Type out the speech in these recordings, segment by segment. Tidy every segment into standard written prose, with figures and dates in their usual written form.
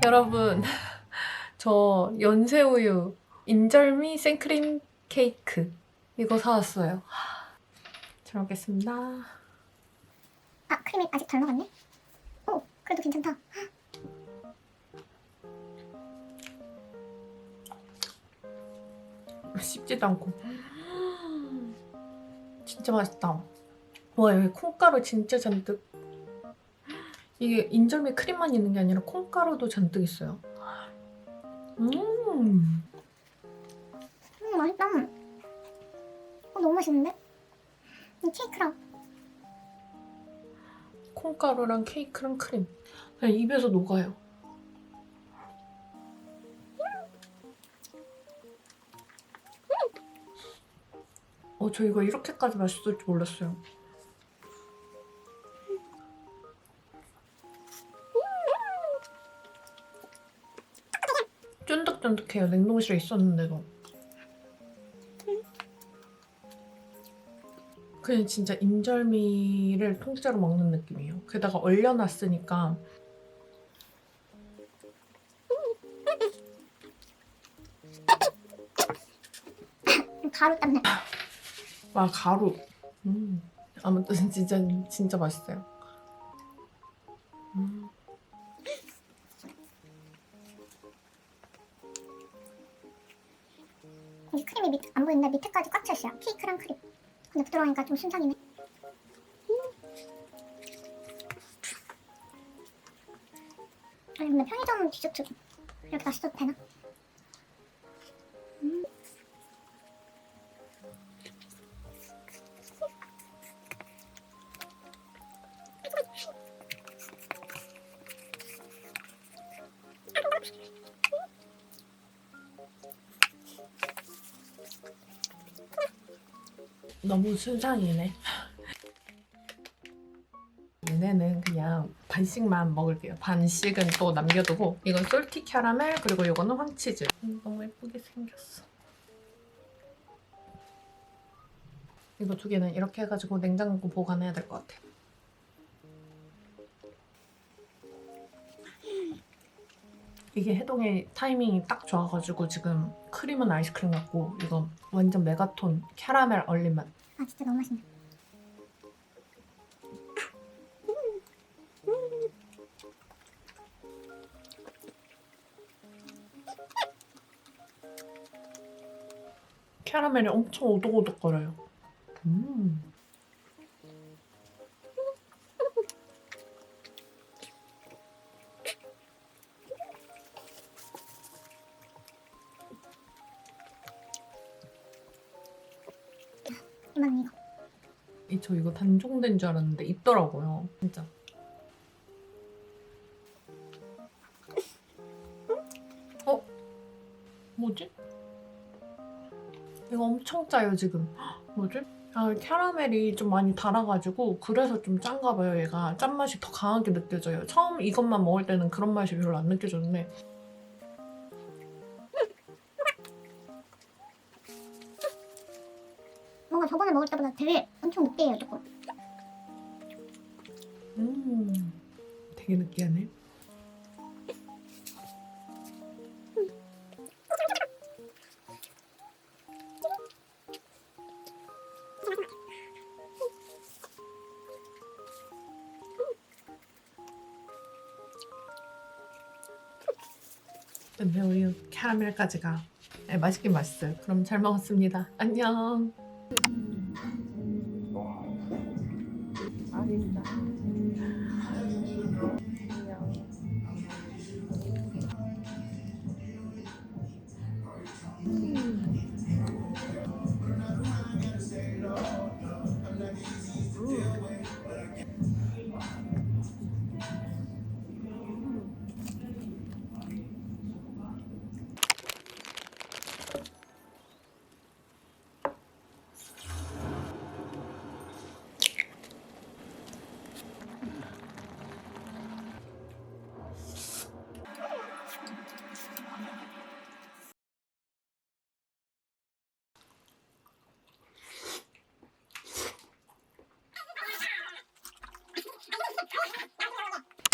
여러분, 저 연새우유 인절미 생크림 케이크 이거 사왔어요. 잘 먹겠습니다. 아, 크림이 아직 덜 녹았네? 오, 그래도 괜찮다. 씹지도 않고 진짜 맛있다. 와, 여기 콩가루 진짜 잔뜩. 이게 인절미 크림만 있는 게 아니라 콩가루도 잔뜩 있어요. 맛있다. 너무 맛있는데? 이 케이크랑 콩가루랑 케이크랑 크림 그냥 입에서 녹아요. 저 이거 이렇게까지 맛있을 줄 몰랐어요. 쫀득쫀득해요. 냉동실에 있었는데도. 그냥 진짜 인절미를 통째로 먹는 느낌이에요. 게다가 얼려놨으니까 가루 땀내. 와, 가루. 아무튼 진짜 맛있어요. 이게 크림이 안 보이는데 밑에까지 꽉 찼어요. 케이크랑 크림. 근데 부드러우니까 좀 순삭이네. 아니 근데 편의점 디저트도 이렇게 맛있어도 되나? 너무 순상이네. 얘네는 그냥 반씩만 먹을게요. 반씩은 또 남겨두고 이건 솔티 캐러멜 그리고 이거는 황치즈. 너무 예쁘게 생겼어. 이거 두 개는 이렇게 해가지고 냉장고 보관해야 될 것 같아. 이게 해동의 타이밍이 딱 좋아가지고 지금 크림은 아이스크림 같고 이건 완전 메가톤 캐러멜 얼린 맛. 아 진짜 너무 맛있네. 캐러멜이 엄청 오독오독거려요. 이만 이거. 저 이거 단종된 줄 알았는데 있더라고요. 진짜. 뭐지? 이거 엄청 짜요 지금. 뭐지? 캐러멜이 좀 많이 달아가지고 그래서 좀 짠가 봐요. 얘가 짠맛이 더 강하게 느껴져요. 처음 이것만 먹을 때는 그런 맛이 별로 안 느껴졌는데 뭔가 저번에 먹을 때보다 되게 엄청 느끼해요 조금. 되게 느끼하네. 연새우유 캐러멜까지가 맛있긴 맛있어요. 그럼 잘 먹었습니다. 안녕. 아닙니다.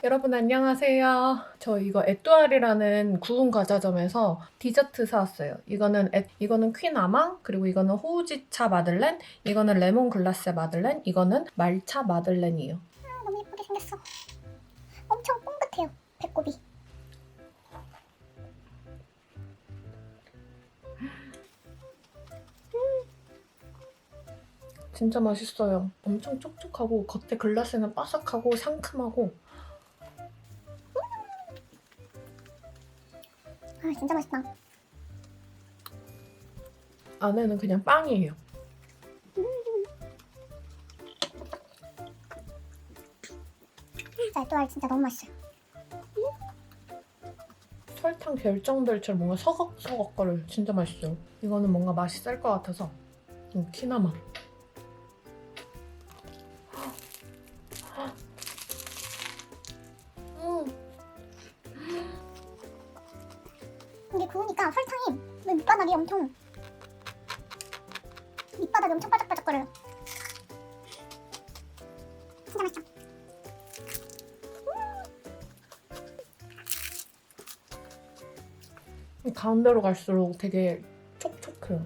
여러분 안녕하세요. 저 이거 에뚜알이라는 구운 과자점에서 디저트 사왔어요. 이거는 퀴나망, 그리고 이거는 호우지차 마들렌, 이거는 레몬 글라스 마들렌, 이거는 말차 마들렌이에요. 아, 너무 예쁘게 생겼어. 엄청 뽕긋해요, 배꼽이. 진짜 맛있어요. 엄청 촉촉하고 겉에 글라스는 바삭하고 상큼하고 아, 진짜 맛있다. 안에는 그냥 빵이에요. 진짜 에뚜알 진짜 너무 맛있어요. 설탕 결정들처럼 뭔가 서걱서걱거려요. 진짜 맛있어요. 이거는 뭔가 맛이 셀 것 같아서 키나마. 이게 구우니까 설탕이 밑바닥이 엄청 바짝바짝거려요. 진짜 맛있죠? 가운데로 갈수록 되게 촉촉해요.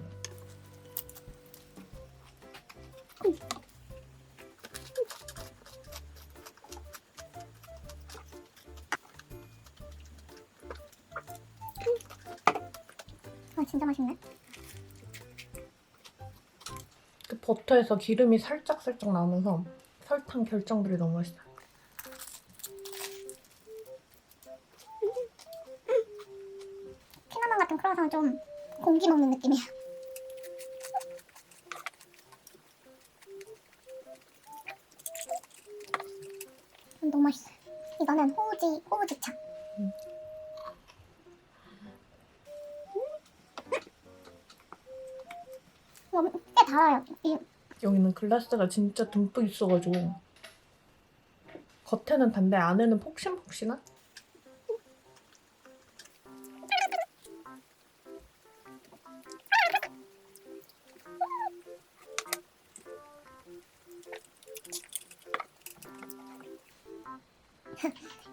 아, 진짜 맛있네. 그 버터에서 기름이 살짝살짝 나면서 설탕 결정들이 너무 맛있어요. 피나만 같은 크루아상은 좀 공기 먹는 느낌이야. 너무 맛있어요. 이거는 호우지차. 꽤 달아요. 여기는 글라스가 진짜 듬뿍 있어가지고 겉에는 단데 안에는 폭신폭신한?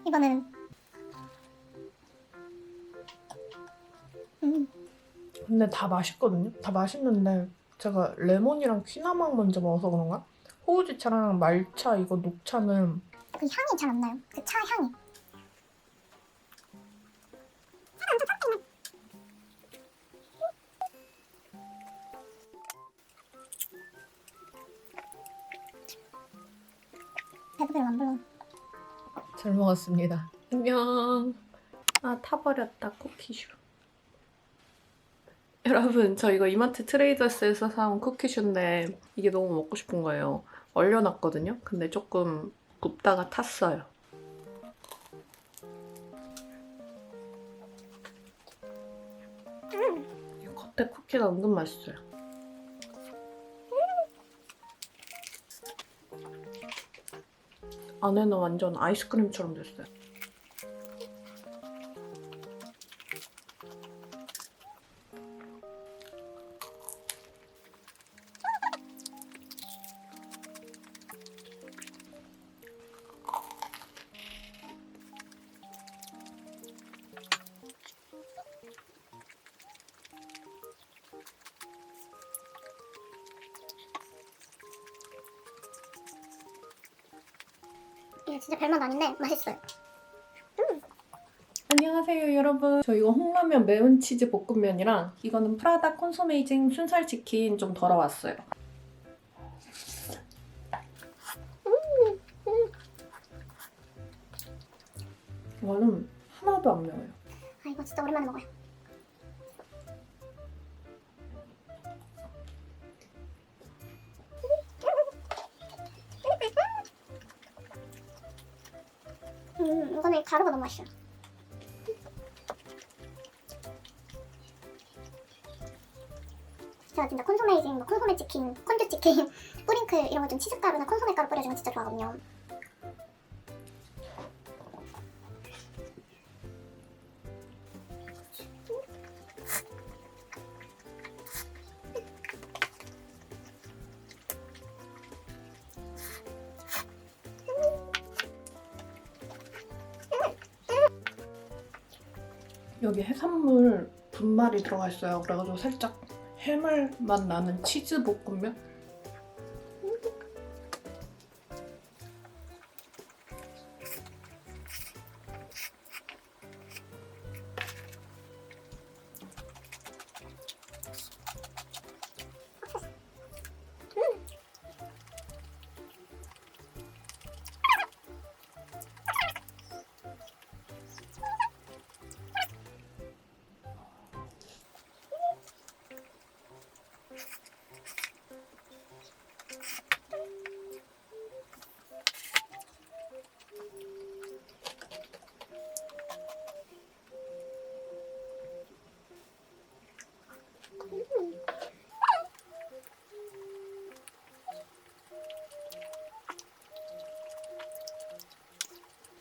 이거는 근데 다 맛있거든요? 다 맛있는데 제가 레몬이랑 퀴나망 먼저 먹어서 그런가? 호우지차랑 말차 이거 녹차는 그 향이 잘 안 나요. 그 차 향이. 배부르면 안 불러. 잘 먹었습니다. 안녕. 아, 타버렸다, 쿠키슈. 여러분, 저 이거 이마트 트레이더스에서 사온 쿠키슈인데 이게 너무 먹고 싶은 거예요. 얼려놨거든요? 근데 조금 굽다가 탔어요. 이 겉에 쿠키가 은근 맛있어요. 안에는 완전 아이스크림처럼 됐어요. 이게 진짜 별맛 아닌데 맛있어요. 안녕하세요 여러분. 저 이거 홍라면 매운 치즈 볶음면이랑 이거는 프라다 콘소메이징 순살치킨 좀 덜어왔어요. 이거는 하나도 안 매워요. 아, 이거 진짜 오랜만에 먹어요. 이거는 가루가 너무 맛있어요. 제가 진짜 콘소메이징, 뭐 콘소메 치킨, 콘듀 치킨, 뿌링클 이런 거 좀 치즈가루나 콘소메 가루 뿌려주면 진짜 좋아하거든요. 여기 해산물 분말이 들어가 있어요. 그래가지고 살짝 해물 맛 나는 치즈 볶음면?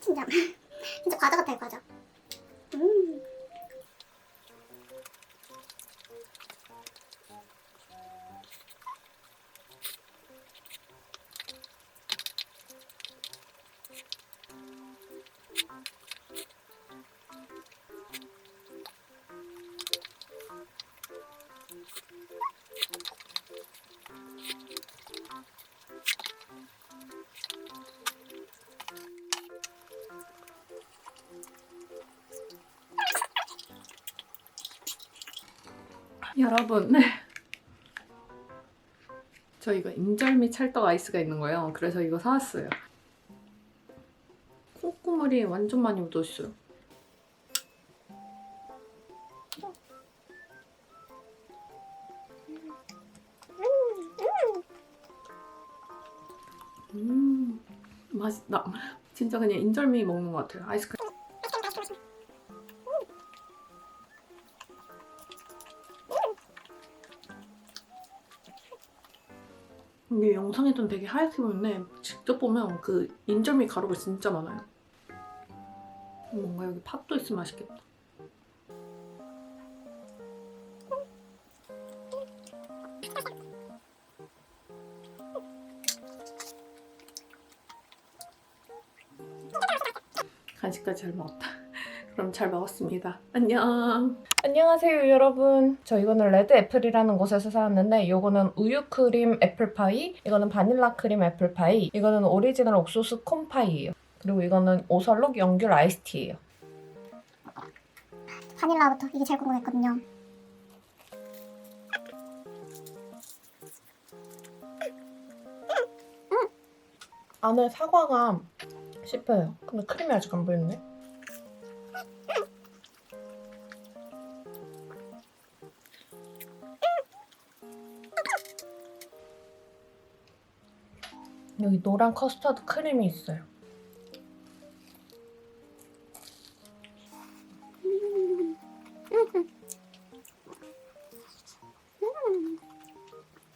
진짜 진짜 과자 같아요, 과자. 음. 여러분, 저 이거 인절미 찰떡 아이스가 있는 거예요. 그래서 이거 사왔어요. 콩고물이 완전 많이 묻어있어요. 맛있다. 진짜 그냥 인절미 먹는 것 같아요. 아이스크림. 이게 영상에서는 되게 하얗게 보이는데 직접 보면 그 인절미 가루가 진짜 많아요. 뭔가 여기 팥도 있으면 맛있겠다. 간식까지 잘 먹었다. 그럼 잘 먹었습니다. 안녕. 안녕하세요 여러분. 저 이거는 레드 애플이라는 곳에서 사왔는데 이거는 우유 크림 애플파이, 이거는 바닐라 크림 애플파이, 이거는 오리지널 옥수수 콘파이예요. 그리고 이거는 오설록 연귤 아이스티예요. 바닐라부터 이게 제일 궁금했거든요. 안에 사과가 씹혀요. 근데 크림이 아직 안 보이는데? 여기 노란 커스터드 크림이 있어요.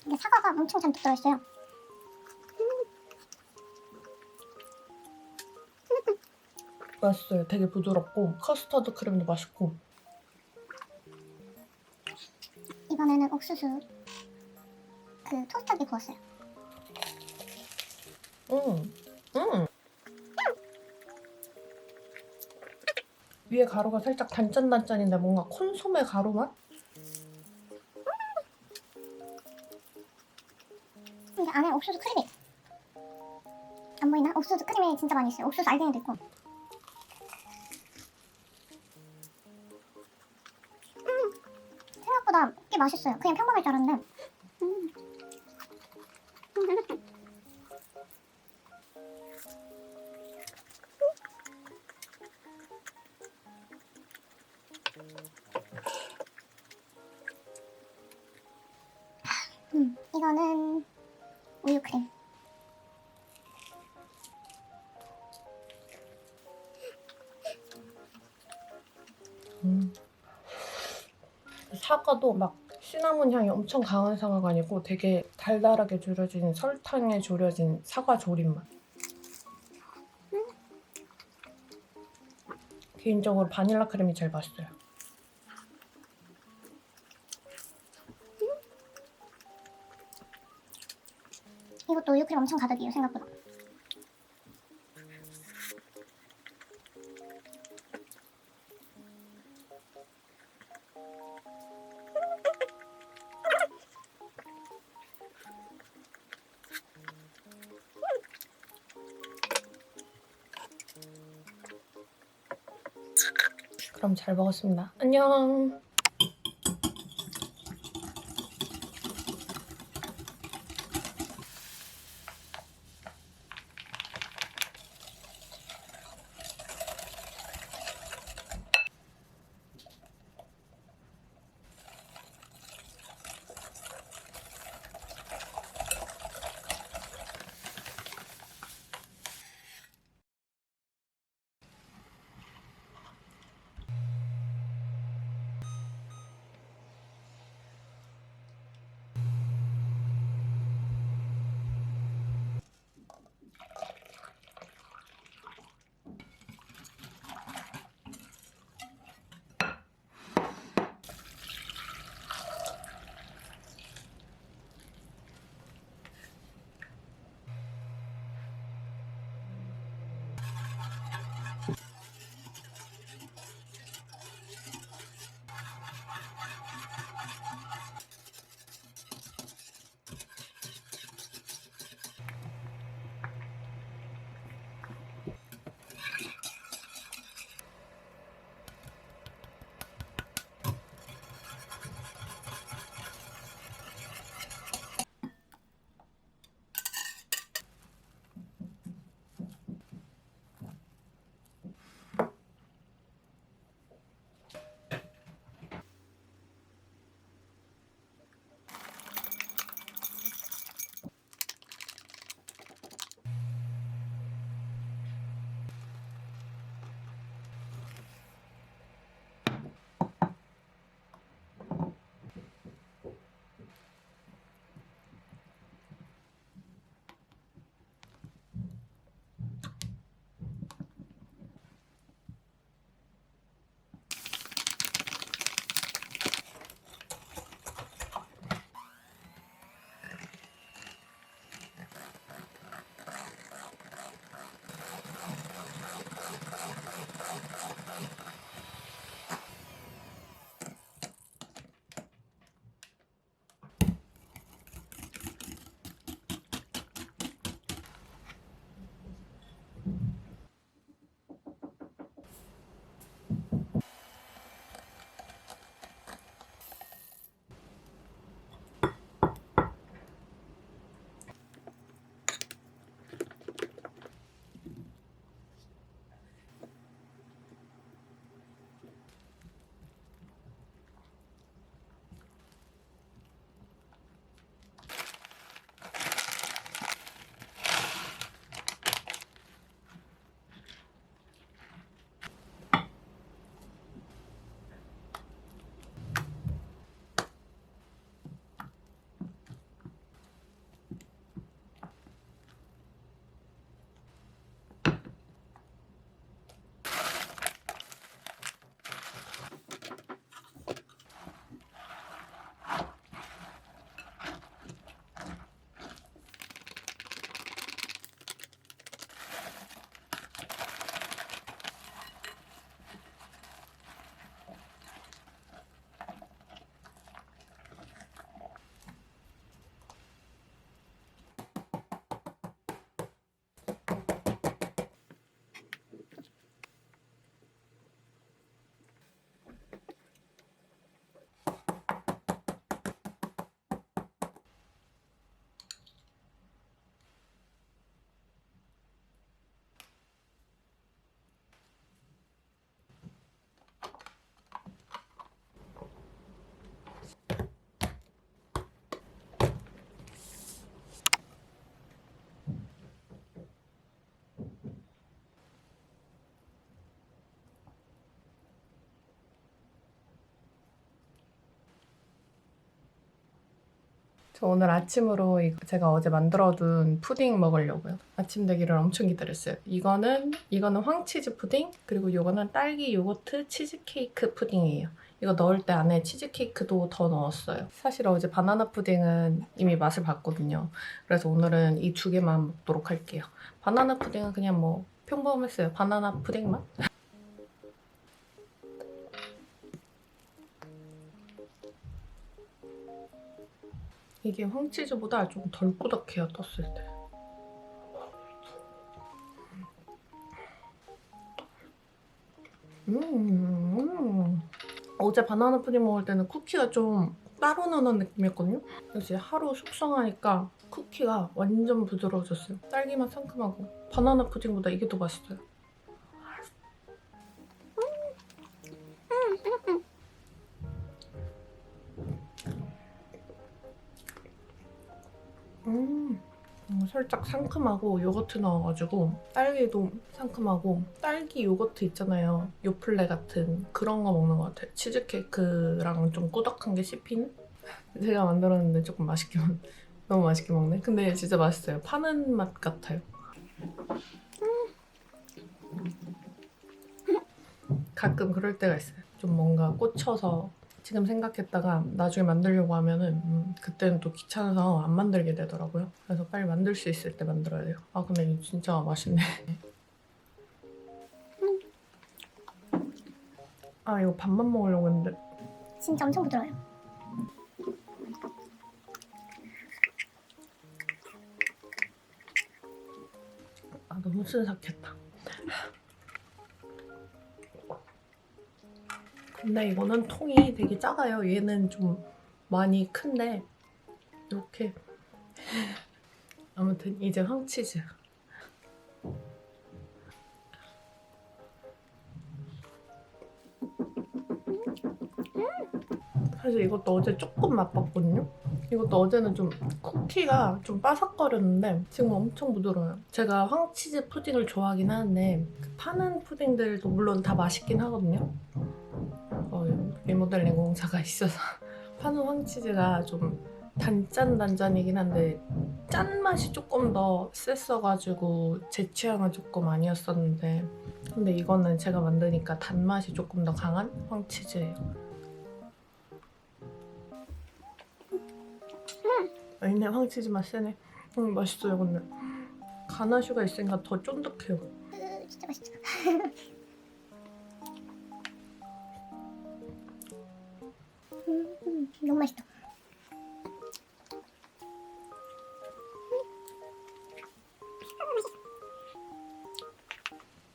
이게 사과가 엄청 잔뜩 들어있어요. 맛있어요. 되게 부드럽고 커스터드 크림도 맛있고. 이번에는 옥수수 그 토스트기 구웠어요. 위에 가루가 살짝 단짠단짠인데 뭔가 콘소메 가루 맛? 근데 안에 옥수수 크림이 안 보이나? 옥수수 크림이 진짜 많이 있어요. 옥수수 알갱이도 있고. 생각보다 꽤 맛있어요. 그냥 평범할 줄 알았는데. 이거는 우유 크림. 사과도 막 시나몬 향이 엄청 강한 사과가 아니고 되게 달달하게 졸여진 설탕에 졸여진 사과 조림 맛. 개인적으로 바닐라 크림이 제일 맛있어요. 이것도 우유 크림 엄청 가득이에요, 생각보다. 그럼 잘 먹었습니다. 안녕. 저 오늘 아침으로 제가 어제 만들어둔 푸딩 먹으려고요. 아침 되기를 엄청 기다렸어요. 이거는 황치즈 푸딩, 그리고 이거는 딸기 요거트 치즈케이크 푸딩이에요. 이거 넣을 때 안에 치즈케이크도 더 넣었어요. 사실 어제 바나나 푸딩은 이미 맛을 봤거든요. 그래서 오늘은 이 두 개만 먹도록 할게요. 바나나 푸딩은 그냥 뭐 평범했어요. 바나나 푸딩 맛? 이게 황치즈보다 좀 덜 꾸덕해요, 떴을 때. 어제 바나나 푸딩 먹을 때는 쿠키가 좀 따로 나는 느낌이었거든요? 역시 하루 숙성하니까 쿠키가 완전 부드러워졌어요. 딸기맛 상큼하고 바나나 푸딩보다 이게 더 맛있어요. 살짝 상큼하고 요거트 넣어가지고 딸기도 상큼하고 딸기 요거트 있잖아요. 요플레 같은 그런 거 먹는 것 같아요. 치즈케이크랑 좀 꾸덕한 게 씹히는? 제가 만들었는데 조금 너무 맛있게 먹네. 근데 진짜 맛있어요. 파는 맛 같아요. 가끔 그럴 때가 있어요. 좀 뭔가 꽂혀서 지금 생각했다가 나중에 만들려고 하면은 그때는 또 귀찮아서 안 만들게 되더라고요. 그래서 빨리 만들 수 있을 때 만들어야 돼요. 아 근데 이거 진짜 맛있네. 아 이거 밥만 먹으려고 했는데 진짜 엄청 부드러워요. 아 너무 순삭했다. 근데 이거는 통이 되게 작아요. 얘는 좀 많이 큰데 이렇게 아무튼 이제 황치즈. 사실 이것도 어제 조금 맛봤거든요. 이것도 어제는 좀 쿠키가 좀 바삭거렸는데 지금 엄청 부드러워요. 제가 황치즈 푸딩을 좋아하긴 하는데 파는 푸딩들도 물론 다 맛있긴 하거든요. 리모델링 공사가 있어서 파는 황치즈가 좀 단짠이긴 한데 짠맛이 조금 더 셌어가지고 제 취향은 조금 아니었었는데 근데 이거는 제가 만드니까 단맛이 조금 더 강한 황치즈예요. 아니네, 황치즈 맛 세네. 맛있어요. 근데 가나슈가 있으니까 더 쫀득해요. 진짜 맛있죠. 너무 맛있다.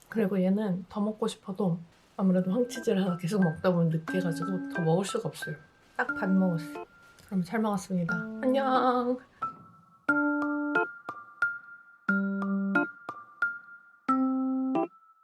그리고 얘는 더 먹고 싶어도 아무래도 황치즈를 하나 계속 먹다 보면 느끼해가지고 더 먹을 수가 없어요. 딱 반 먹었어요. 그럼 잘 먹었습니다. 안녕.